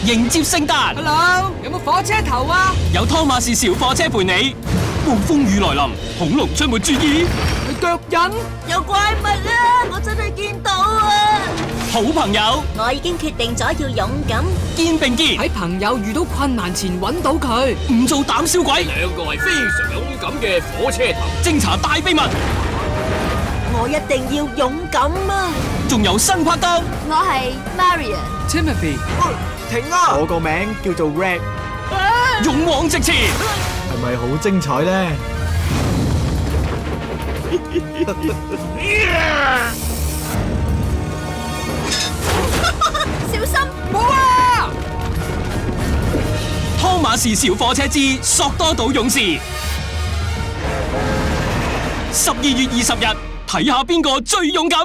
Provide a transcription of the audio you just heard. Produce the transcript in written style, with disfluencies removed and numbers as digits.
迎接聖誕。Hello， 有冇火車頭啊？有湯馬士小貨車陪你。暴風雨來臨，恐龍出沒注意。係腳印？有怪物啊！我真係見到啊！好朋友，我已經決定咗要勇敢。肩並肩，喺朋友遇到困難前揾到佢，唔做膽小鬼。兩個係非常勇敢嘅火車頭，偵查大秘密，我一定要勇敢啊！仲有新拍檔。我係 Marion。Timothy。停啊！我個名叫做 Red，勇往直前，係咪好精彩呢？小心！冇啊！湯馬士小貨車之索多島勇士，12月20日，睇下邊個最勇敢。